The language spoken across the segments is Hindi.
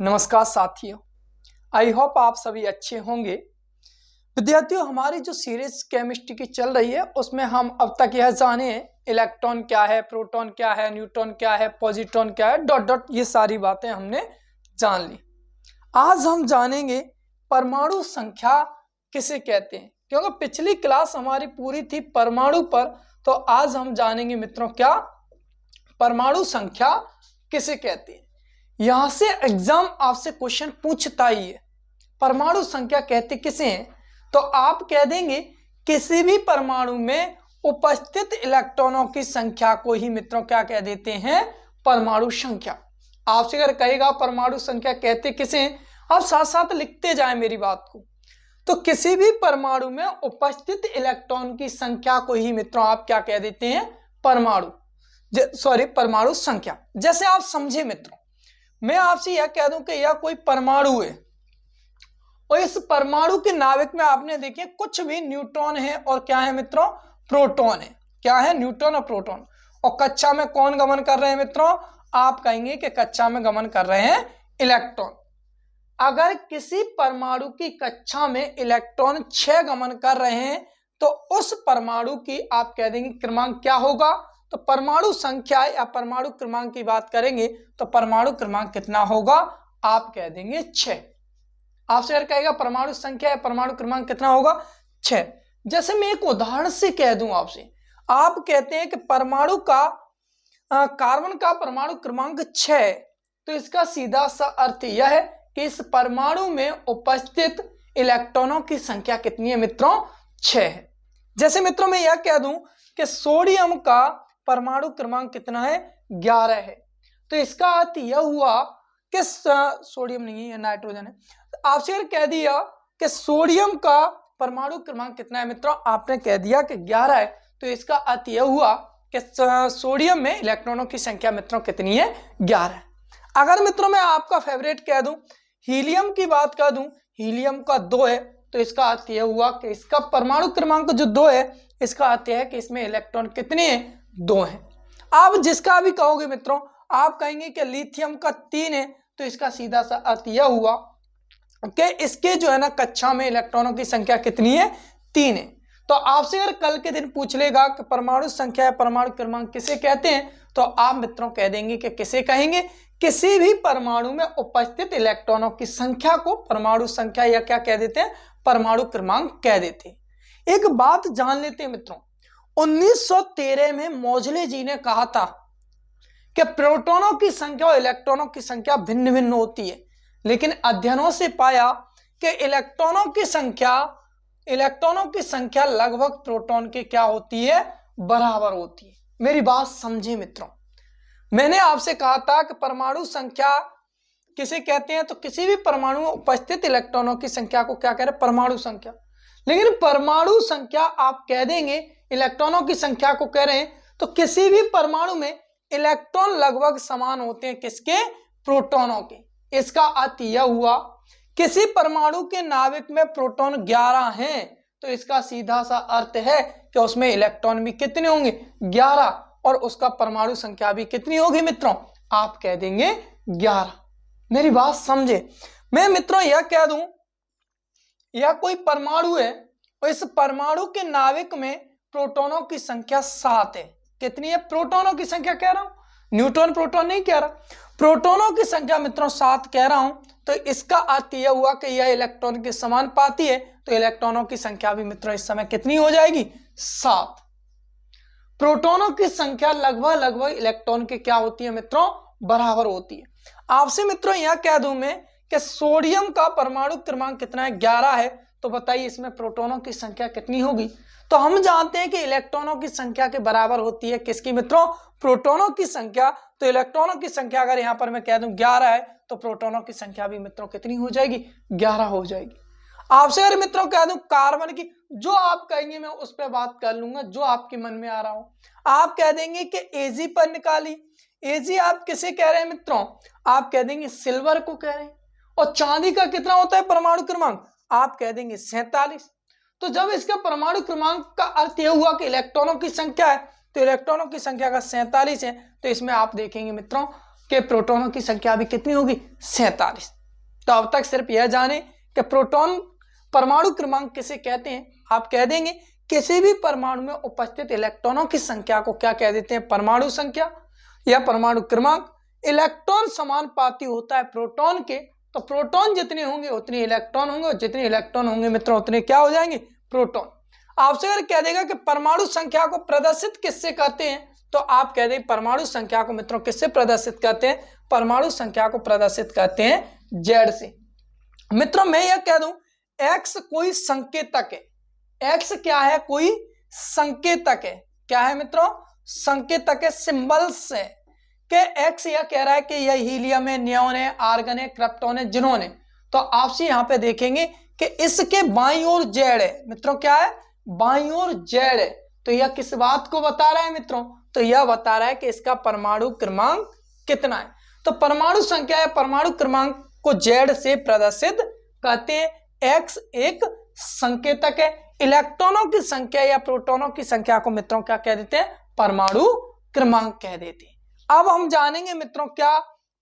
नमस्कार साथियों, आई होप आप सभी अच्छे होंगे। विद्यार्थियों, हमारी जो सीरीज केमिस्ट्री की चल रही है उसमें हम अब तक यह जाने इलेक्ट्रॉन क्या है, प्रोटॉन क्या है, न्यूट्रॉन क्या है, पॉजिट्रॉन क्या है, डॉट डॉट ये सारी बातें हमने जान ली। आज हम जानेंगे परमाणु संख्या किसे कहते हैं, क्योंकि पिछली क्लास हमारी पूरी थी परमाणु पर। तो आज हम जानेंगे मित्रों क्या परमाणु संख्या किसे कहते हैं। यहां से एग्जाम आपसे क्वेश्चन पूछता ही है, परमाणु संख्या कहते किसे हैं। तो आप कह देंगे किसी भी परमाणु में उपस्थित इलेक्ट्रॉनों की संख्या को ही मित्रों क्या कह देते हैं, परमाणु संख्या। आपसे अगर कहेगा परमाणु संख्या कहते किसे हैं, आप साथ साथ लिखते जाएं मेरी बात को। तो किसी भी परमाणु में उपस्थित इलेक्ट्रॉन की संख्या को ही मित्रों आप क्या कह देते हैं, परमाणु संख्या। जैसे आप समझे मित्रों, मैं आपसे यह कह दूं कि यह कोई परमाणु है और इस परमाणु के नाभिक में आपने देखिए कुछ भी न्यूट्रॉन है और क्या है मित्रों, प्रोटॉन है। क्या है, न्यूट्रॉन और प्रोटॉन। और कक्षा में कौन गमन कर रहे हैं मित्रों, आप कहेंगे कि कक्षा में गमन कर रहे हैं इलेक्ट्रॉन। अगर किसी परमाणु की कक्षा में इलेक्ट्रॉन 6 गमन कर रहे हैं तो उस परमाणु की आप कह देंगे क्रमांक क्या होगा। तो परमाणु संख्या या परमाणु क्रमांक की बात करेंगे तो परमाणु क्रमांक कितना होगा, आप कह देंगे 6। आपसे अगर कहेगा परमाणु संख्या या परमाणु क्रमांक कितना होगा, 6। जैसे मैं एक उदाहरण से कह दूं आपसे, आप कहते हैं कि परमाणु का कार्बन का परमाणु क्रमांक 6 है, तो इसका सीधा सा अर्थ यह है कि इस परमाणु में उपस्थित इलेक्ट्रॉनों की संख्या कितनी है मित्रों, 6 है। जैसे मित्रों मैं यह कह दूं कि सोडियम का परमाणु क्रमांक कितना है, 11 है, तो इसका अर्थ यह हुआ कि सोडियम नहीं है, नाइट्रोजन है। तो आपसे अगर कह दिया कि सोडियम का परमाणु क्रमांक कितना है मित्रों, आपने कह दिया कि 11 है, तो इसका अर्थ यह हुआ कि सोडियम में इलेक्ट्रॉनों की संख्या मित्रों कितनी है, 11 है। अगर मित्रों मैं आपका फेवरेट कह दूं, हीलियम की बात कर दूं, हीलियम का 2 है, तो इसका अर्थ यह हुआ कि इसका परमाणु क्रमांक जो 2 है, इसका अर्थ है कि इसमें इलेक्ट्रॉन कितने हैं, 2 हैं। आप जिसका भी कहोगे मित्रों, आप कहेंगे कि लिथियम का 3 है, तो इसका सीधा सा अर्थ यह हुआ कि इसके जो है ना कक्षा में इलेक्ट्रॉनों की संख्या कितनी है, 3 है। तो आपसे अगर कल के दिन पूछ लेगा कि परमाणु संख्या या परमाणु क्रमांक किसे कहते हैं, तो आप मित्रों कह देंगे कि किसे कहेंगे, किसी भी परमाणु में उपस्थित इलेक्ट्रॉनों की संख्या को परमाणु संख्या या क्या कह देते हैं, परमाणु क्रमांक कह देते हैं। एक बात जान लेते हैं मित्रों, 1913 में मोजले जी ने कहा था कि प्रोटॉनों की संख्या और इलेक्ट्रॉनों की संख्या भिन्न भिन्न होती है, लेकिन अध्ययनों से पाया कि इलेक्ट्रॉनों की संख्या लगभग प्रोटॉन के क्या होती है, बराबर होती है। मेरी बात समझे मित्रों, मैंने आपसे कहा था कि परमाणु संख्या किसे कहते हैं, तो किसी भी परमाणु में उपस्थित इलेक्ट्रॉनों की संख्या को क्या कह रहे हैं, परमाणु संख्या। लेकिन परमाणु संख्या आप कह देंगे इलेक्ट्रॉनों की संख्या को कह रहे हैं, तो किसी भी परमाणु में इलेक्ट्रॉन लगभग समान होते हैं किसके, प्रोटॉनों के। इसका अर्थ यह हुआ किसी परमाणु के नाभिक में प्रोटॉन 11 हैं, तो इसका सीधा सा अर्थ है कि उसमें इलेक्ट्रॉन भी कितने होंगे, 11, और उसका परमाणु संख्या भी कितनी होगी मित्रों, आप कह देंगे 11। मेरी बात समझे। मैं मित्रों यह कह दूं, यह कोई परमाणु है और इस परमाणु के नाभिक में प्रोटॉनों की संख्या 7 है। कितनी है, प्रोटॉनों की संख्या कह रहा हूं, न्यूट्रॉन प्रोटॉन नहीं कह रहा, प्रोटॉनों की संख्या मित्रों 7 कह रहा हूं। तो इसका अर्थ यह हुआ कि यह इलेक्ट्रॉन के समान पाती है, तो इलेक्ट्रॉनों की संख्या भी मित्रों इस समय कितनी हो जाएगी, 7। प्रोटॉनों की संख्या लगभग इलेक्ट्रॉन के क्या होती है मित्रों, बराबर होती है। आपसे मित्रों यह कह दूं मैं कि सोडियम का परमाणु क्रमांक कितना है, 11 है, तो बताइए इसमें प्रोटॉनों की संख्या कितनी होगी। तो हम जानते हैं कि इलेक्ट्रॉनों की संख्या के बराबर होती है किसकी मित्रों, प्रोटॉनों की संख्या। तो इलेक्ट्रॉनों की संख्या अगर यहां पर मैं कह दूं 11 है, तो प्रोटॉनों की संख्या भी मित्रों कितनी हो जाएगी, 11 हो जाएगी। आपसे अगर मित्रों कह दूं कार्बन की, जो आप कहेंगे मैं उस पर बात कर लूंगा, जो आपके मन में आ रहा हो। आप कह देंगे कि एजी पर निकाली, एजी आप किसे कह रहे हैं मित्रों, आप कह देंगे सिल्वर को कह रहे हैं। और चांदी का कितना होता है परमाणु क्रमांक, आप कह देंगे 47। तो जब इसका परमाणु क्रमांक का अर्थ यह हुआ कि इलेक्ट्रॉनों की संख्या है, तो इलेक्ट्रॉनों की संख्या का 47 है, तो इसमें आप देखेंगे मित्रों कि प्रोटॉनों की संख्या भी कितनी होगी, 47। तो अब तक सिर्फ यह जाने कि प्रोटॉन परमाणु क्रमांक किसे कहते हैं। आप कह देंगे किसी भी परमाणु में उपस्थित इलेक्ट्रॉनों की संख्या को क्या कह देते हैं, परमाणु संख्या या परमाणु क्रमांक। इलेक्ट्रॉन समानुपाती होता है प्रोटॉन के, तो प्रोटॉन जितने होंगे उतने इलेक्ट्रॉन होंगे, और जितने इलेक्ट्रॉन होंगे मित्रों उतने क्या हो जाएंगे, प्रोटॉन। आपसे अगर कह देगा कि परमाणु संख्या को प्रदर्शित किससे करते हैं, तो आप कह दें परमाणु संख्या को मित्रों किससे प्रदर्शित करते हैं, परमाणु संख्या को प्रदर्शित करते हैं जेड से। मित्रों मैं यह कह दूं एक्स कोई संकेतक है, एक्स क्या है, कोई संकेतक है। क्या है मित्रों, संकेतक है, सिंबल्स है कि एक्स यह कह रहा है कि यह हीलियम है, नियोन है, आर्गन है, क्रिप्टॉन है, जिनोन है। तो आपसे यहां पे देखेंगे कि इसके बाईं ओर जेड है मित्रों, क्या है, बाईं ओर जेड है। तो यह किस बात को बता रहा है मित्रों, तो यह बता रहा है कि इसका परमाणु क्रमांक कितना है। तो परमाणु संख्या या परमाणु क्रमांक को जेड से प्रदर्शित करते हैं। एक्स एक संकेतक है, इलेक्ट्रॉनों की संख्या या प्रोटॉनों की संख्या को मित्रों क्या कह देते हैं, परमाणु क्रमांक कह देते हैं। अब हम जानेंगे मित्रों क्या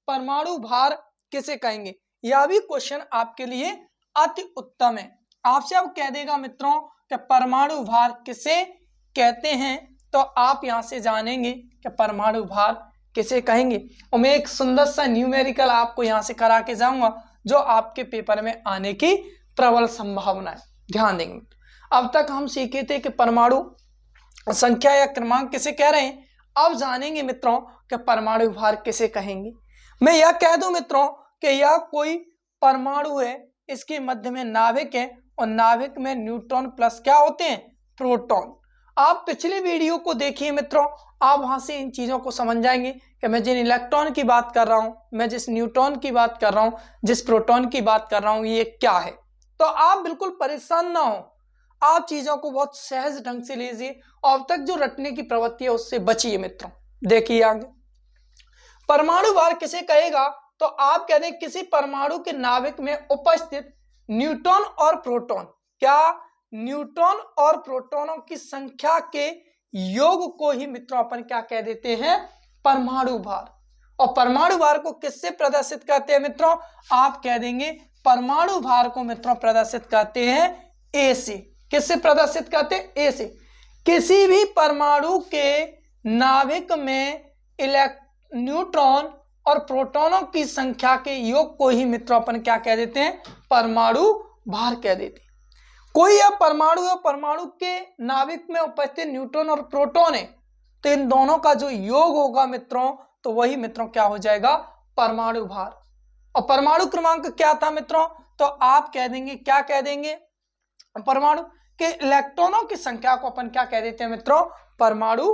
परमाणु भार किसे कहेंगे। यह भी क्वेश्चन आपके लिए अति उत्तम है। आपसे अब कह देगा मित्रों कि परमाणु भार किसे कहते हैं, तो आप यहां से जानेंगे कि परमाणु भार किसे कहेंगे। और मैं एक सुंदर सा न्यूमेरिकल आपको यहां से करा के जाऊंगा जो आपके पेपर में आने की प्रबल संभावना है, ध्यान देंगे। अब तक हम सीखे थे कि परमाणु संख्या या क्रमांक किसे कह रहे हैं, अब जानेंगे मित्रों कि परमाणु भार किसे कहेंगे। मैं यह कह दूं मित्रों कि यह कोई परमाणु है, इसके मध्य में नाभिक है, और नाभिक में न्यूट्रॉन प्लस क्या होते हैं, प्रोटॉन। आप पिछले वीडियो को देखिए मित्रों, आप वहां से इन चीजों को समझ जाएंगे कि मैं जिन इलेक्ट्रॉन की बात कर रहा हूं, मैं जिस न्यूट्रॉन की बात कर रहा हूं, जिस प्रोटॉन की बात कर रहा हूं, ये क्या है। तो आप बिल्कुल परेशान ना हो, आप चीजों को बहुत सहज ढंग से लीजिए, और अब तक जो रटने की प्रवृत्ति है उससे बचिए मित्रों। देखिए आगे परमाणु भार किसे कहेगा, तो आप कह दें किसी परमाणु के नाभिक में उपस्थित न्यूट्रॉन और प्रोटॉन, क्या न्यूट्रॉन और प्रोटॉनों की संख्या के योग को ही मित्रों अपन क्या कह देते हैं, परमाणु भार। और परमाणु भार को किससे प्रदर्शित करते हैं मित्रों, आप कह देंगे परमाणु भार को मित्रों प्रदर्शित करते हैं ए से। किससे प्रदर्शित करते हैं, ए से। किसी भी परमाणु के नाभिक में न्यूट्रॉन और प्रोटॉनों की संख्या के योग को ही मित्रों अपन क्या कह देते हैं, परमाणु भार कह देते हैं। कोई यह परमाणु है, परमाणु के नाभिक में उपस्थित न्यूट्रॉन और प्रोटॉन है, तो इन दोनों का जो योग होगा मित्रों, तो वही मित्रों क्या हो जाएगा, परमाणु भार। और परमाणु क्रमांक क्या था मित्रों, तो आप कह देंगे, क्या कह देंगे, परमाणु के इलेक्ट्रॉनों की संख्या को अपन क्या कह देते हैं मित्रों, परमाणु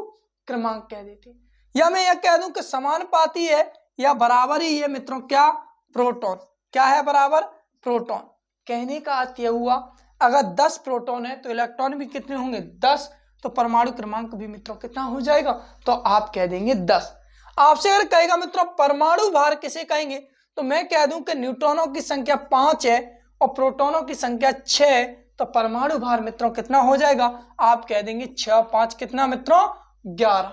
क्रमांक कह देते हैं। या मैं यह कह दूं कि समानुपाती है या बराबर ही है मित्रों, क्या, प्रोटॉन। क्या है, बराबर, प्रोटॉन। कहने का अर्थ यह हुआ अगर 10 प्रोटॉन है तो इलेक्ट्रॉन भी कितने होंगे, 10, तो परमाणु क्रमांक भी मित्रों कितना हो जाएगा, तो आप कह देंगे 10। आपसे अगर कहेगा मित्रों परमाणु भार किसे कहेंगे, तो मैं कह दूं कि न्यूट्रॉनों की संख्या 5 है और प्रोटॉनों की संख्या 6 है, तो परमाणु भार मित्रों कितना हो जाएगा, आप कह देंगे 6 5 कितना मित्रों, 11।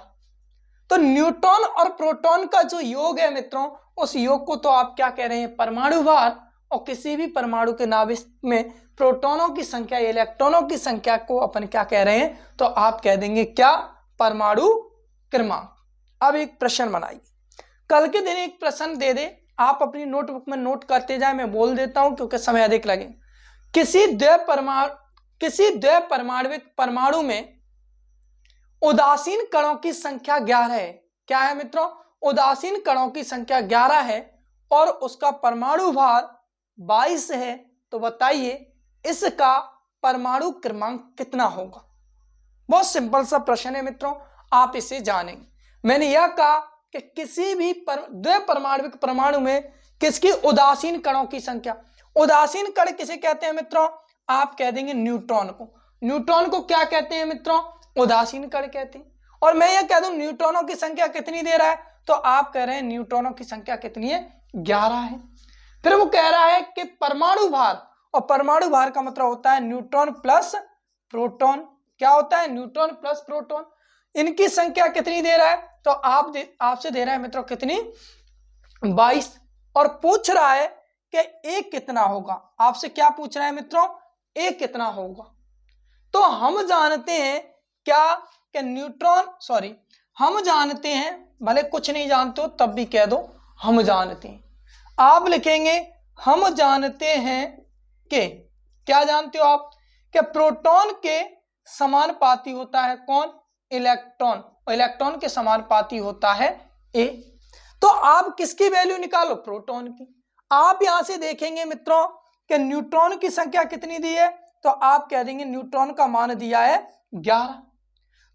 तो न्यूट्रॉन और प्रोटॉन का जो योग है मित्रों, उस योग को तो आप क्या कह रहे हैं, परमाणु भार। और किसी भी परमाणु के नाभिक में प्रोटॉनों की संख्या या इलेक्ट्रॉनों की संख्या को अपन क्या कह रहे हैं, तो आप कह देंगे क्या, परमाणु क्रमांक। अब एक प्रश्न बनाइए, कल के दिन एक प्रश्न दे दे, आप अपनी नोटबुक में नोट करते जाए, मैं बोल देता हूं क्योंकि समय अधिक लगे। किसी द्वै परमाणुविक परमाणु में उदासीन कणों की संख्या 11 है। क्या है मित्रों, उदासीन कणों की संख्या 11 है और उसका परमाणु भार 22 है, तो बताइए इसका परमाणु क्रमांक कितना होगा। बहुत सिंपल सा प्रश्न है मित्रों, आप इसे जानेंगे। मैंने यह कहा कि किसी भी द्वै परमाणुविक परमाणु में किसकी उदासीन कणों की संख्या, उदासीन कण किसे कहते हैं मित्रों, आप कह देंगे न्यूट्रॉन को। न्यूट्रॉन को क्या कहते हैं मित्रों, उदासीन कण कहते हैं। और मैं यह कह दूं न्यूट्रॉनों की संख्या कितनी दे रहा है, तो आप कह रहे हैं न्यूट्रॉनों की संख्या कितनी है, 11 है। फिर वो कह रहा है कि परमाणु भार, और परमाणु भार का मतलब होता है न्यूट्रॉन प्लस प्रोटॉन। क्या होता है, न्यूट्रॉन प्लस प्रोटॉन। इनकी संख्या कितनी दे रहा है, तो आपसे दे रहा है मित्रों कितनी, 22 और पूछ रहा है कि ए कितना होगा। आपसे क्या पूछ रहा है मित्रों, ए कितना होगा। तो हम जानते हैं क्या कि हम जानते हैं, भले कुछ नहीं जानते हो तब भी कह दो हम जानते हैं। आप लिखेंगे हम जानते हैं कि, क्या जानते हो आप, कि प्रोटॉन के समानुपाती होता है कौन, इलेक्ट्रॉन, और इलेक्ट्रॉन के समानुपाती होता है ए। तो आप किसकी वैल्यू निकालो, प्रोटॉन की। आप यहां से देखेंगे मित्रों कि न्यूट्रॉन की संख्या कितनी दी है, तो आप कह देंगे न्यूट्रॉन का मान दिया है 11।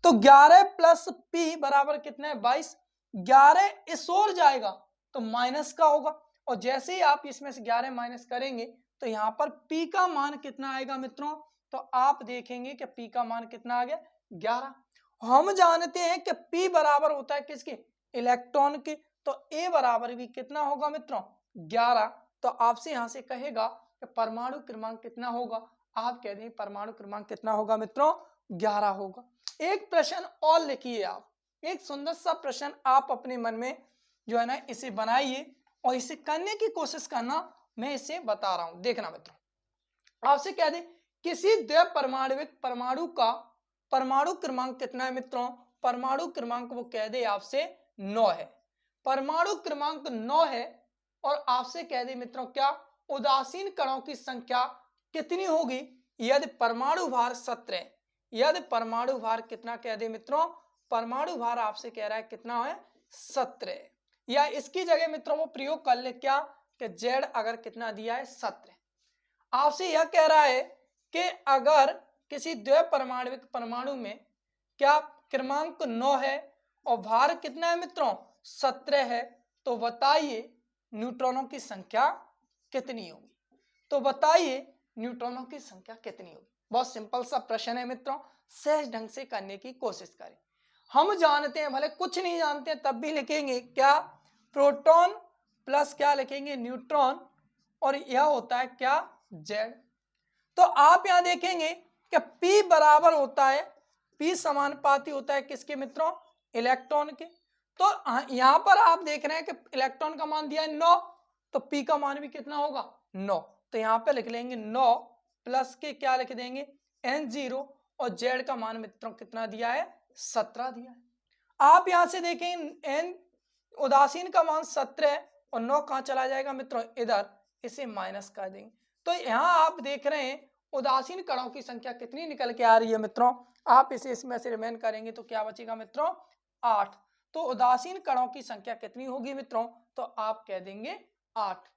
तो 11 प्लस पी बराबर कितना है 22। 11 इस ओर जाएगा तो माइनस का होगा, और जैसे ही आप इसमें से 11 माइनस करेंगे तो यहाँ पर पी का मान कितना आएगा मित्रों, तो आप देखेंगे कि पी का मान कितना आ गया 11। हम जानते हैं कि पी बराबर होता है किसके, इलेक्ट्रॉन के। तो ए बराबर भी कितना होगा मित्रों 11। तो आपसे यहां से कहेगा कि परमाणु क्रमांक कितना होगा, आप कह दें परमाणु क्रमांक कितना होगा मित्रों 11 होगा। एक प्रश्न और लिखिए आप, एक सुंदर सा प्रश्न आप अपने मन में जो है ना इसे बनाइए और इसे करने की कोशिश करना, मैं इसे बता रहा हूं, देखना मित्रों। आपसे कह दे किसी द्वै परमाणुविक परमाणु का परमाणु क्रमांक कितना है मित्रों, परमाणु क्रमांक वो कह दे आपसे 9 है, परमाणु क्रमांक 9 है। और आपसे कह दे मित्रों क्या, उदासीन कणों की संख्या कितनी होगी यदि परमाणु भार 17, यदि परमाणु भार कितना कह दे मित्रों, परमाणु भार आपसे कह रहा है कितना है 17, या इसकी जगह मित्रों वो प्रयोग कर ले क्या कि जेड अगर कितना दिया है 17। आपसे यह कह रहा है कि अगर किसी द्वै परमाणुविक परमाणु में क्या क्रमांक 9 है और भार कितना है मित्रों 17 है, तो बताइए न्यूट्रॉनों की संख्या कितनी होगी। तो बताइए न्यूट्रॉनों की संख्या कितनी होगी। बहुत सिंपल सा प्रश्न है मित्रों, सहज ढंग से करने की कोशिश करें। हम जानते हैं, भले कुछ नहीं जानते हैं तब भी लिखेंगे क्या, प्रोटॉन प्लस क्या लिखेंगे न्यूट्रॉन, और यह होता है क्या जेड। तो आप यहां देखेंगे कि P बराबर होता है, P समानुपाती होता है किसके मित्रों, इलेक्ट्रॉन के। तो यहां पर आप देख रहे हैं कि इलेक्ट्रॉन का मान दिया है 9, तो P का मान भी कितना होगा 9। तो यहां पे लिख लेंगे 9 प्लस के क्या लिख देंगे N0, और Z का मान मित्रों कितना दिया है 17 दिया है। आप यहां से देखें N उदासीन का मान 17 है और 9 कहां चला जाएगा मित्रों इधर, इसे माइनस कर देंगे। तो यहां आप देख रहे हैं उदासीन कणों की संख्या कितनी निकल के आ रही है मित्रों, आप इसे इसमें से रिमेन करेंगे तो क्या बचेगा मित्रों 8। तो उदासीन कणों की संख्या कितनी होगी मित्रों, तो आप कह देंगे 8।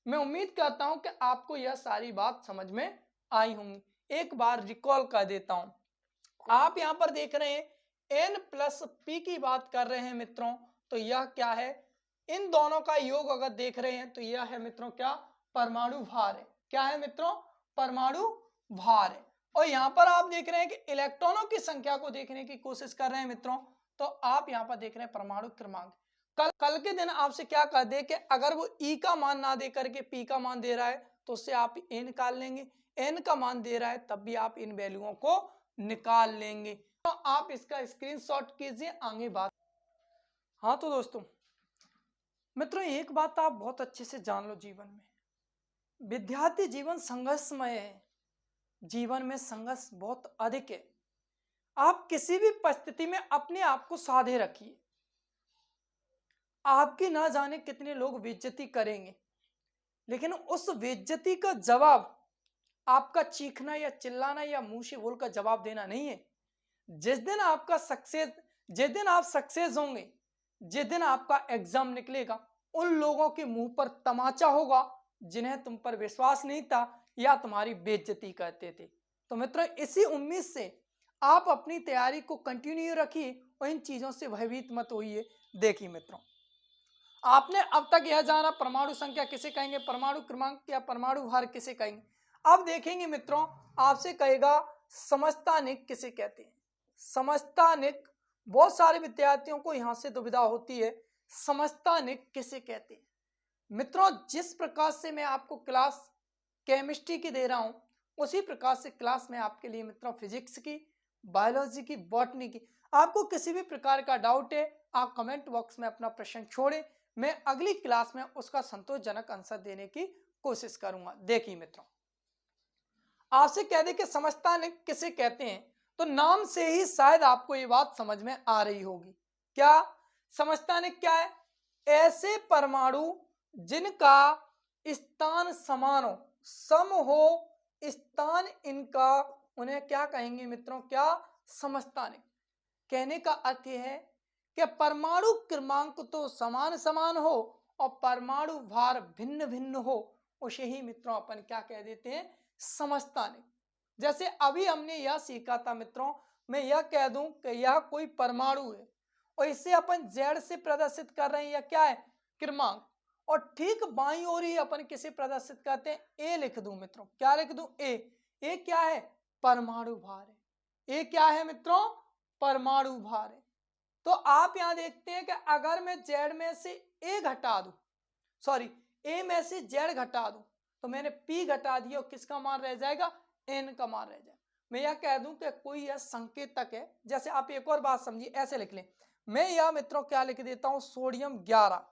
मैं उम्मीद करता हूं कि आपको यह सारी बात समझ में आई होंगी। एक बार रिकॉल कर देता हूं, आप यहां पर देख रहे हैं N प्लस P की बात कर रहे हैं मित्रों, तो यह क्या है, इन दोनों का योग अगर देख रहे हैं तो यह है मित्रों क्या, परमाणु भार है। क्या है मित्रों, परमाणु भार है। और यहां पर आप देख रहे हैं कि इलेक्ट्रॉनों की संख्या को देखने की कोशिश कर रहे हैं मित्रों, तो आप यहां पर देख रहे हैं परमाणु क्रमांक। कल के दिन आपसे क्या कर दे कि अगर वो E का मान ना दे करके P का मान दे रहा है तो उससे आप A निकाल लेंगे, N का मान दे रहा है तब भी आप इन वैल्यूओं को निकाल लेंगे। तो आप इसका स्क्रीनशॉट कीजिए, आगे बात। हाँ तो दोस्तों मित्रों एक बात आप बहुत अच्छे से जान लो, जीवन में विद्यार्थी जीवन संघर्षमय है, जीवन में संघर्ष बहुत अधिक है। आप किसी भी परिस्थिति में अपने आप को साधे रखिए, आपकी ना जाने कितने लोग बेइज्जती करेंगे, लेकिन उस बेइज्जती का जवाब आपका चीखना या चिल्लाना या मुंह से बोलकर जवाब देना नहीं है। जिस दिन आपका सक्सेस, जिस दिन आप सक्सेस होंगे, जिस दिन आपका एग्जाम निकलेगा, उन लोगों के मुंह पर तमाचा होगा जिन्हें तुम पर विश्वास नहीं था या तुम्हारी बेइज्जती करते थे। तो मित्रों इसी उम्मीद से आप अपनी तैयारी को कंटिन्यू रखिए और इन चीजों से भयभीत मत होइए। देखिए मित्रों, आपने अब तक यह जाना परमाणु संख्या किसे कहेंगे, परमाणु क्रमांक या परमाणु भार किसे कहेंगे। अब देखेंगे मित्रों, आपसे कहेगा समस्थानिक किसे कहते हैं। समस्थानिक, बहुत सारे विद्यार्थियों को यहां से दुविधा होती है, समस्थानिक किसे कहते हैं। मित्रों जिस प्रकार से मैं आपको क्लास केमिस्ट्री की दे रहा हूं, उसी प्रकार से क्लास में आपके लिए मित्रों फिजिक्स की, बायोलॉजी की, बॉटनी की, आपको किसी भी प्रकार का डाउट है आप कमेंट बॉक्स में अपना प्रश्न छोड़ें, मैं अगली क्लास में उसका संतोषजनक आंसर देने की कोशिश करूंगा। देखिए मित्रों, आपसे कह दे कि समस्थानिक किसे कहते हैं, तो नाम से ही शायद आपको ये बात समझ में आ रही होगी। क्या समस्थानिक क्या है? ऐसे परमाणु जिनका स्थान समान हो, सम हो स्थान इनका, उन्हें क्या कहेंगे मित्रों? क्या? समस्थानिक। कहने का अर्थ यह है कि परमाणु क्रमांक तो समान समान हो और परमाणु भार भिन्न भिन्न हो, उसे ही मित्रों अपन क्या कह देते हैं? समस्थानिक। जैसे अभी हमने यह सीखा था मित्रों, मैं यह कह दूं कि यह कोई परमाणु है और इसे अपन जेड से प्रदर्शित कर रहे हैं, या क्या है? क्रमांक। और ठीक बाईं ओर ही अपन किसे प्रदर्शित करते हैं? ए लिख दूं मित्रों। क्या लिख दूं? ए। ए क्या है? परमाणु भार है। ए क्या है मित्रों? परमाणु भार है। तो आप यहां देखते हैं कि अगर मैं जेड में से ए घटा दूं, सॉरी ए में से जेड घटा दूं, तो मैंने पी घटा दिया और किसका मान रह जाएगा? एन का मान रह जाएगा। मैं यह कह दूं कि कोई यह संकेतक है। जैसे आप एक और बात समझिए, ऐसे लिख लें, मैं यह मित्रों क्या लिख देता हूं? सोडियम 11।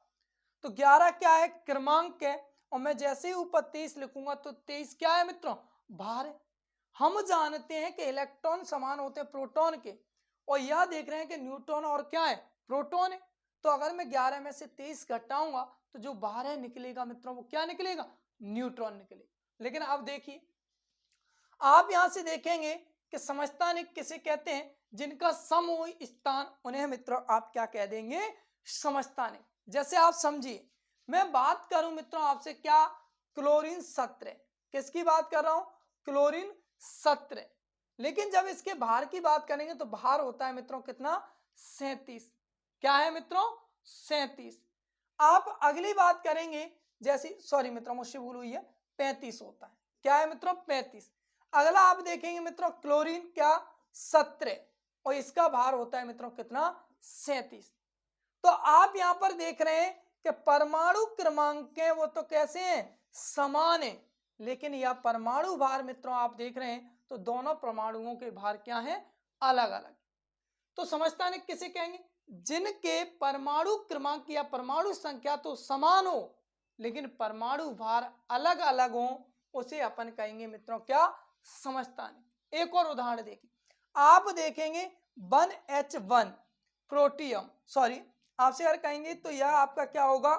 तो 11 क्या है? क्रमांक है। और मैं जैसे ही ऊपर 23 लिखूंगा तो 23 क्या है मित्रों? भार है। हम जानते हैं कि इलेक्ट्रॉन समान होते हैं प्रोटॉन के, और यह देख रहे हैं कि न्यूट्रॉन और क्या है? प्रोटॉन है। तो अगर मैं 11 में से 23 घटाऊंगा तो जो बाहर है निकलेगा मित्रों, वो क्या निकलेगा? न्यूट्रॉन निकलेगा। लेकिन अब देखिए, आप यहां से देखेंगे कि समस्थानिक किसे कहते हैं? जिनका सम हो स्थान, उन्हें मित्रों आप क्या कह देंगे? समस्थानिक। जैसे आप समझिए, मैं बात करूं मित्रों आपसे, क्या? क्लोरीन 17। किसकी बात कर रहा हूं? क्लोरीन 17। लेकिन जब इसके भार की बात करेंगे तो भार होता है मित्रों कितना? 37। क्या है मित्रों? 37। आप अगली बात करेंगे, जैसे सॉरी मित्रों मुझसे भूल हुई है, 35 होता है। क्या है मित्रों? 35। अगला आप देखेंगे मित्रों क्लोरीन क्या? 17, और इसका भार होता है मित्रों कितना? 37। तो आप यहां पर देख रहे हैं कि परमाणु क्रमांक है वो तो कैसे हैं? समान है। लेकिन यह परमाणु भार मित्रों आप देख रहे हैं तो दोनों परमाणुओं के भार क्या है? अलग अलग। तो समस्थानिक किसे कहेंगे? जिनके परमाणु क्रमांक या परमाणु संख्या तो समान हो लेकिन परमाणु भार अलग अलग हो, उसे अपन कहेंगे मित्रों क्या? समस्थानिक। एक और उदाहरण देखिए, आप देखेंगे 1H1 प्रोटियम, सॉरी आपसे अगर कहेंगे तो यह आपका क्या होगा?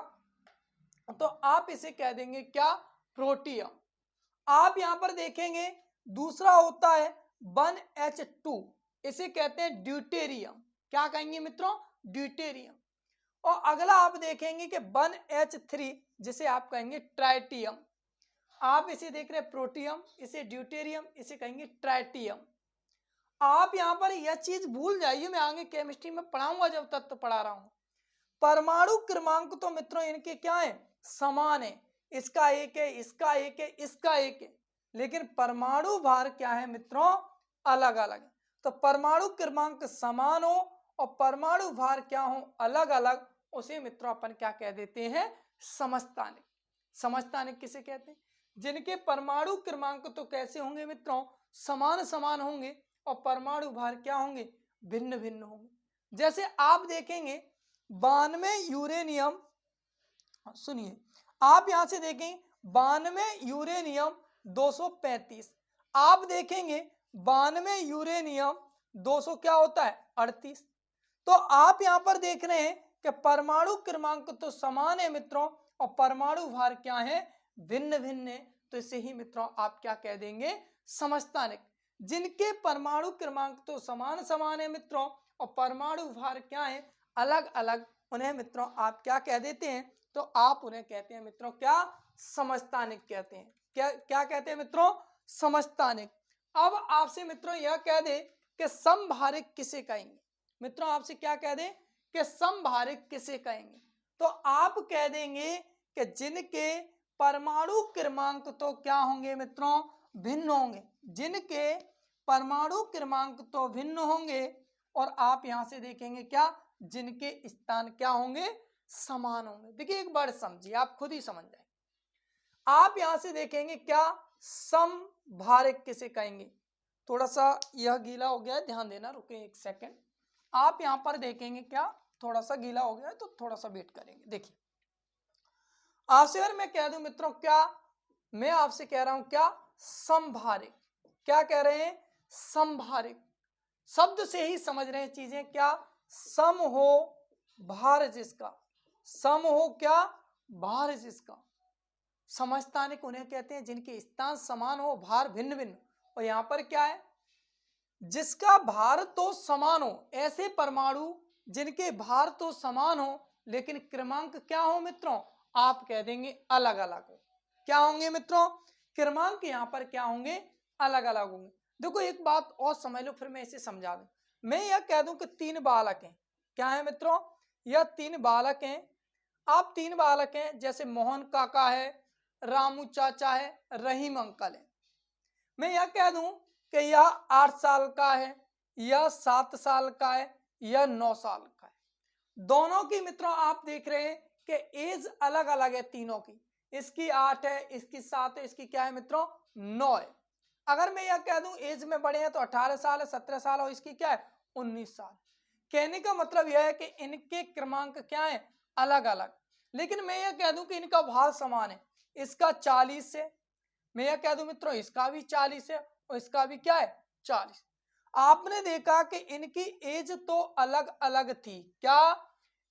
तो आप इसे कह देंगे क्या? प्रोटियम। आप यहां पर देखेंगे दूसरा होता है 1H2, इसे कहते हैं ड्यूटेरियम। क्या कहेंगे मित्रों? ड्यूटेरियम। और अगला आप देखेंगे कि 1H3, जिसे आप कहेंगे ट्राइटियम। आप इसे देख रहे हैं प्रोटियम, इसे ड्यूटेरियम, इसे कहेंगे ट्राइटियम। आप यहां पर यह चीज भूल जाइए, मैं आगे केमिस्ट्री में पढ़ाऊंगा जब तत्व पढ़ा रहा हूं। परमाणु क्रमांक तो मित्रों इनके क्या है? समान है। इसका एक है, इसका एक है, इसका एक है। लेकिन परमाणु भार क्या है मित्रों? अलग अलग है। तो परमाणु क्रमांक समान हो और परमाणु भार क्या हो? अलग अलग, उसे मित्रों अपन क्या कह देते हैं? समस्थानिक। समस्थानिक किसे कहते हैं? जिनके परमाणु क्रमांक तो कैसे होंगे मित्रों? समान समान होंगे और परमाणु भार क्या होंगे? भिन्न भिन्न होंगे। जैसे आप देखेंगे 92 यूरेनियम, सुनिए आप यहां से देखें 92 यूरेनियम 235, आप देखेंगे 92 यूरेनियम 200 क्या होता है? 38। तो आप यहां पर देख रहे हैं कि परमाणु क्रमांक तो समान है मित्रों और परमाणु भार क्या है? भिन्न भिन्न है। तो इसे ही मित्रों आप क्या कह देंगे? समस्थानिक। जिनके परमाणु क्रमांक तो समान समान है मित्रों और परमाणु भार क्या है? अलग अलग, उन्हें मित्रों आप क्या कह देते हैं? तो आप उन्हें कहते हैं मित्रों क्या? समस्थानिक कहते हैं। क्या क्या कहते हैं मित्रों? समस्थानिक। अब आपसे मित्रों यह कह दे कि समभारिक किसे कहेंगे? मित्रों आपसे क्या कह दे कि समभारिक किसे कहेंगे? तो आप कह देंगे कि जिनके परमाणु क्रमांक तो क्या होंगे मित्रों? भिन्न होंगे। जिनके परमाणु क्रमांक तो भिन्न होंगे, और आप यहां से देखेंगे क्या? जिनके स्थान क्या होंगे? समान होंगे। देखिए एक बार समझिए, आप खुद ही समझ जाएंगे। आप यहां से देखेंगे क्या? समभारिक किसे कहेंगे? थोड़ा सा यह गीला हो गया है, ध्यान देना, रुके एक सेकंड। आप यहां पर देखेंगे क्या? थोड़ा सा गीला हो गया है तो थोड़ा सा वेट करेंगे। देखिए आपसे अगर मैं कह दूं मित्रों, क्या मैं आपसे कह रहा हूं, क्या संभारिक, क्या कह रहे हैं, संभारिक, शब्द से ही समझ रहे हैं चीजें, क्या सम हो भार जिसका, सम हो क्या भार जिसका। समस्थानिक उन्हें कहते हैं जिनके स्थान समान हो, भार भिन्न भिन्न। और यहां पर क्या है, जिसका भार तो समान हो, ऐसे परमाणु जिनके भार तो समान हो लेकिन क्रमांक क्या हो मित्रों, आप कह देंगे अलग अलग हो। क्या होंगे मित्रों, क्रमांक यहां पर क्या होंगे, अलग अलग होंगे। देखो एक बात और समझ लो, फिर मैं इसे समझा दूं। मैं यह कह दूं कि 3 बालक हैं, क्या है मित्रों, यह 3 बालक हैं। आप 3 बालक हैं, जैसे मोहन काका है, रामू चाचा है, रहीम अंकल है। मैं यह कह दूं कि यह 8 साल का है, यह 7 साल का है, यह 9 साल का है। दोनों की मित्रों आप देख रहे हैं कि एज अलग अलग है तीनों की, इसकी 8 है, इसकी 7 है, इसकी क्या है मित्रों 9 है। अगर मैं यह कह दूं एज में बड़े हैं तो 18 साल है, 17 साल और इसकी क्या है 19 साल। कहने का मतलब यह है कि इनके क्रमांक क्या है अलग अलग। लेकिन मैं यह कह दूं कि इनका भार समान है, इसका 40 है, मैं यह कह दूं मित्रों इसका भी 40 है और इसका भी क्या है 40। आपने देखा कि इनकी एज तो अलग अलग थी, क्या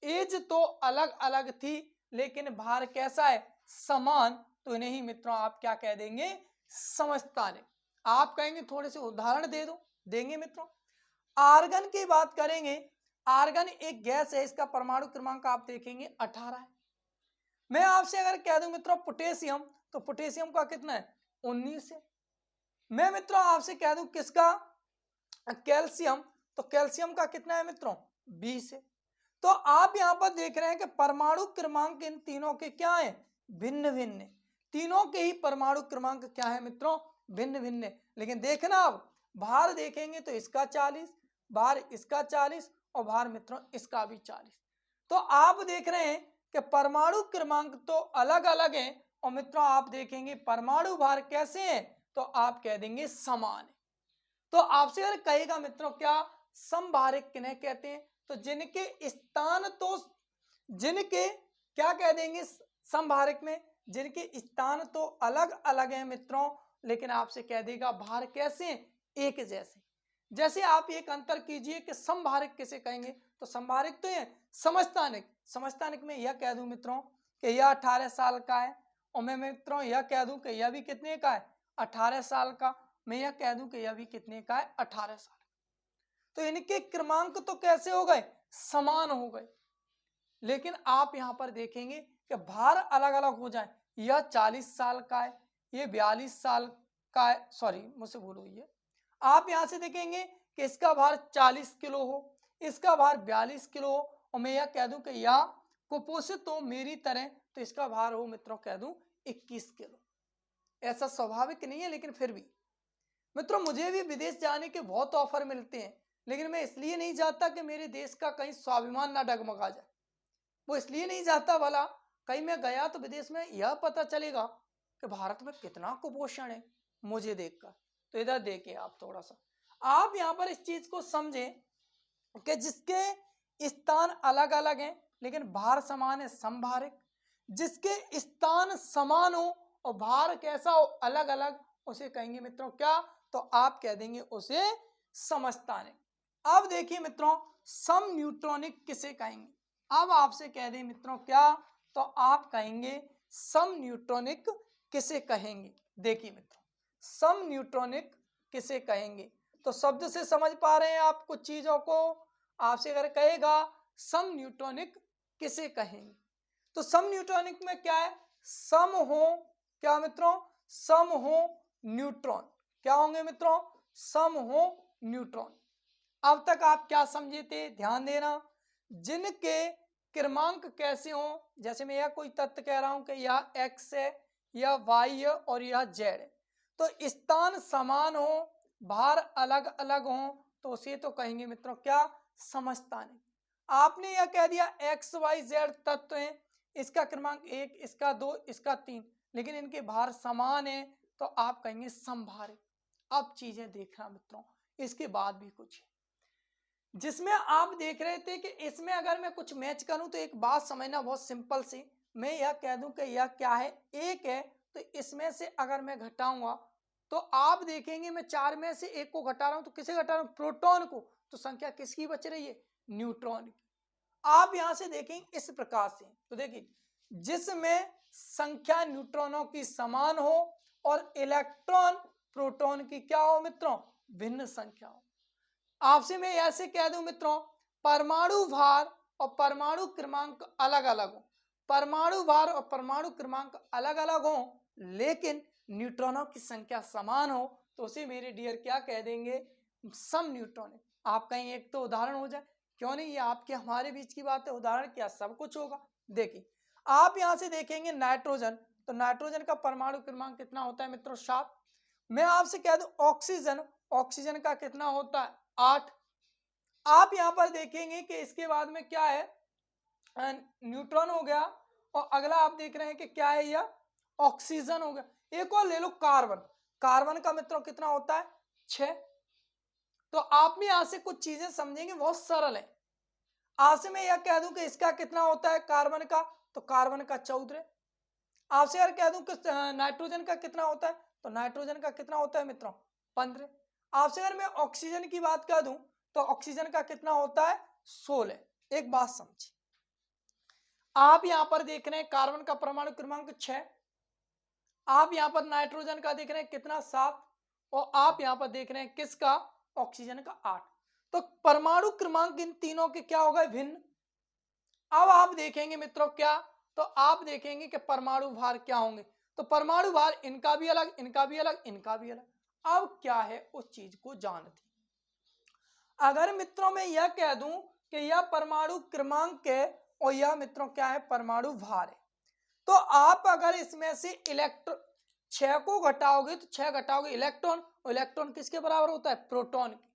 एज तो अलग अलग थी, लेकिन भार कैसा है समान। तो इन्हें ही मित्रों आप क्या कह देंगे, समस्थानिक। आप कहेंगे थोड़े से उदाहरण दे दो, देंगे मित्रों। आर्गन की बात करेंगे, आर्गन एक गैस है, इसका परमाणु क्रमांक आप देखेंगे 18 है। मैं आपसे अगर कह दूं मित्रों पोटेशियम, तो पोटेशियम का कितना है 19 है। मैं मित्रों आपसे कह दूं किसका कैल्शियम, तो कैल्शियम का कितना है मित्रों 20 है। तो आप यहां पर देख रहे हैं कि परमाणु क्रमांक इन तीनों के क्या है भिन्न भिन्न है। तीनों के ही परमाणु क्रमांक क्या है मित्रों भिन्न भिन्न है। लेकिन देखना अब भार देखेंगे तो इसका 40, भार इसका 40 और भार मित्रों इसका भी 40। तो आप देख रहे हैं कि परमाणु क्रमांक तो अलग अलग है और मित्रों आप देखेंगे परमाणु भार कैसे हैं, तो आप कह देंगे समान है। तो आपसे अगर कहेगा मित्रों क्या समभारिक किन्हें कहते हैं, तो जिनके स्थान तो जिनके क्या कह देंगे समभारिक में, जिनके स्थान तो अलग अलग हैं मित्रों, लेकिन आपसे कह देगा भार कैसे एक जैसे। जैसे आप एक अंतर कीजिए कि समभारिक किसे कहेंगे, तो समभारिक तो है समस्थानिक। समस्थानिक में यह कह दूं मित्रों कि यह 18 साल का है और मैं मित्रों यह कह दूं कि यह भी कितने का है 18 साल का। मैं यह कह दूं कि यह भी कितने का है 18 साल। तो इनके क्रमांक तो कैसे हो गए समान हो गए। लेकिन आप यहां पर देखेंगे कि भार अलग अलग हो जाए, यह 40 साल का है, ये 42 साल का है, सॉरी मुझसे भूल हुई है। आप यहां से देखेंगे कि इसका भार 40 किलो हो, इसका भार 42 किलो हो और मैं यह कह दूं कि यह कुपोषित हो मेरी तरह, तो इसका भार हो मित्रों कह दूं 21 किलो। ऐसा स्वाभाविक नहीं है, लेकिन फिर भी मित्रों मुझे भी विदेश जाने के बहुत ऑफर मिलते हैं, लेकिन मैं इसलिए नहीं चाहता कि मेरे देश का कहीं स्वाभिमान ना डगमगा जाए। वो इसलिए नहीं चाहता, भला कहीं मैं गया तो विदेश में यह पता चलेगा कि भारत में कितना कुपोषण है मुझे देखकर। तो इधर देखें आप थोड़ा सा, आप यहाँ पर इस चीज को समझें कि जिसके स्थान अलग अलग हैं लेकिन भार समान है समभारिक, जिसके स्थान समान हो और भार कैसा हो अलग अलग, उसे कहेंगे मित्रों क्या, तो आप कह देंगे उसे समस्थानिक। अब देखिए मित्रों सम न्यूट्रॉनिक किसे कहेंगे। अब आपसे कह दें मित्रों क्या, तो आप कहेंगे सम न्यूट्रॉनिक किसे कहेंगे। देखिए मित्रों सम न्यूट्रॉनिक किसे कहेंगे, तो शब्द से समझ पा रहे हैं आप कुछ चीजों को। आपसे अगर कहेगा सम न्यूट्रॉनिक किसे कहेंगे, तो सम न्यूट्रॉनिक में क्या है सम हो, क्या मित्रों सम हो न्यूट्रॉन। क्या होंगे मित्रों सम हो न्यूट्रॉन। अब तक आप क्या समझे थे ध्यान देना, जिनके क्रमांक कैसे हो, जैसे मैं यह कोई तत्व कह रहा हूं कि यह x है, यह y है और यह z है, तो स्थान समान हो भार अलग अलग हो, तो उसे तो कहेंगे मित्रों क्या समस्थानिक। आपने यह कह दिया x y z तत्व है, इसका क्रमांक 1, इसका 2, इसका 3, लेकिन इनके भार समान है, तो आप कहेंगे समभारिक। अब चीजें देखना मित्रों, इसके बाद भी कुछ है जिसमें आप देख रहे थे कि इसमें अगर मैं कुछ मैच करूं, तो एक बात समझना बहुत सिंपल सी, मैं यह कह दूं कि यह क्या है, एक है, तो इसमें से अगर मैं घटाऊंगा तो आप देखेंगे मैं 4 में से एक को घटा रहा हूं, तो किसे घटा रहा हूं, प्रोटॉन को, तो संख्या किसकी बच रही है, न्यूट्रॉन की। आप यहां से देखेंगे इस प्रकार से, तो देखिए जिसमें संख्या न्यूट्रॉनों की समान हो और इलेक्ट्रॉन प्रोटॉन की क्या हो मित्रों, भिन्न संख्या हो। आपसे मैं ऐसे कह दूं मित्रों, परमाणु भार और परमाणु क्रमांक अलग अलग हो, परमाणु भार और परमाणु क्रमांक अलग अलग हो लेकिन न्यूट्रॉनों की संख्या समान हो, तो उसे मेरे डियर क्या कह देंगे, सम न्यूट्रॉनिक। आप कहीं एक तो उदाहरण हो जाए, क्यों नहीं, ये आपके हमारे बीच की बात है, उदाहरण क्या सब कुछ होगा। देखिए आप यहां से देखेंगे नाइट्रोजन, तो नाइट्रोजन का परमाणु क्रमांक कितना होता है मित्रों, 7। मैं आपसे कह दूं ऑक्सीजन, ऑक्सीजन का कितना होता है, 8। आप यहां पर देखेंगे कि इसके बाद में क्या है, न्यूट्रॉन हो गया, और अगला आप देख रहे हैं कि क्या है, यह ऑक्सीजन हो गया। एक और ले लो कार्बन, कार्बन का मित्रों कितना होता है, 6। तो आप भी यहां से कुछ चीजें समझेंगे, बहुत सरल है। आपसे मैं यह कह दूं कि इसका कितना होता है कार्बन का, तो कार्बन का 14। आपसे अगर कह दूं कि नाइट्रोजन का कितना होता है, तो नाइट्रोजन का कितना होता है मित्रों, 15। आपसे अगर मैं ऑक्सीजन की बात कर दूं तो ऑक्सीजन का कितना होता है, 16। एक बात समझिए, आप यहां पर देख रहे हैं कार्बन का परमाणु क्रमांक 6, आप यहां पर नाइट्रोजन का देख रहे हैं कितना, 7, और आप यहां पर देख रहे हैं किसका, ऑक्सीजन का 8। तो परमाणु क्रमांक इन तीनों के क्या हो गए, भिन्न। अब आप देखेंगे मित्रों क्या, तो आप देखेंगे कि परमाणु भार क्या होंगे, तो परमाणु भार इनका भी अलग, इनका भी अलग, इनका भी अलग। अब क्या है, उस चीज को जानते। अगर मित्रों मैं यह कह दूं कि यह परमाणु क्रमांक है और यह मित्रों क्या है, परमाणु भार है, तो आप अगर इसमें से इलेक्ट्रॉन 6 को घटाओगे तो 6 घटाओगे इलेक्ट्रॉन, और इलेक्ट्रॉन किसके बराबर होता है, प्रोटॉन की।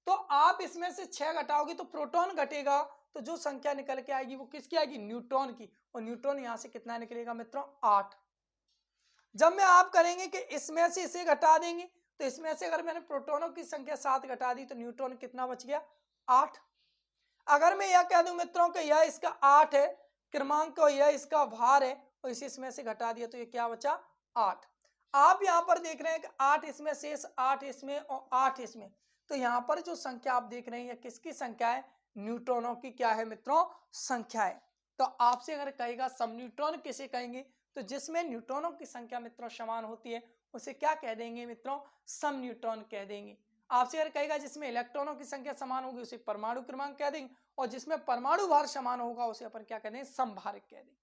तो आप इसमें से 6 घटाओगे तो प्रोटॉन घटेगा, तो जो संख्या निकल के आएगी वो किसकी आएगी, न्यूट्रॉन की, और न्यूट्रॉन यहां से कितना निकलेगा मित्रों, 8। जब मैं आप करेंगे कि इसमें से इसे घटा देंगे, तो इसमें से अगर मैंने प्रोटॉनों की संख्या 7 घटा दी तो न्यूट्रॉन कितना बच गया, 8। अगर मैं यह कह दूं मित्रों कि यह इसका 8 है क्रमांक और यह इसका भार है, और इसे इसमें से घटा दिया तो ये क्या बचा, 8। आप यहां पर देख रहे हैं कि 8 इसमें शेष, 8 इसमें और 8 इसमें, तो यहां पर जो संख्या आप देख रहे हैं यह किसकी संख्या है, न्यूट्रॉनों की क्या है मित्रों, संख्या है। तो आपसे अगर कहेगा सम न्यूट्रॉन किसे कहेंगे, तो जिसमें न्यूट्रॉनों की संख्या मित्रों समान होती है उसे क्या कह देंगे मित्रों, सम न्यूट्रॉन कह देंगे। आपसे अगर कहेगा जिसमें इलेक्ट्रॉनों की संख्या समान होगी उसे परमाणु क्रमांक कह देंगे, और जिसमें परमाणु भार समान होगा उसे अपन क्या कह देंगे, समभारक कह देंगे।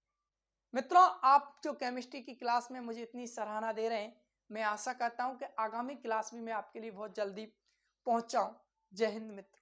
मित्रों आप जो केमिस्ट्री की क्लास में मुझे इतनी सराहना दे रहे हैं, मैं आशा करता हूं कि आगामी क्लास में मैं आपके लिए बहुत जल्दी पहुंच जाऊं। जय हिंद मित्र।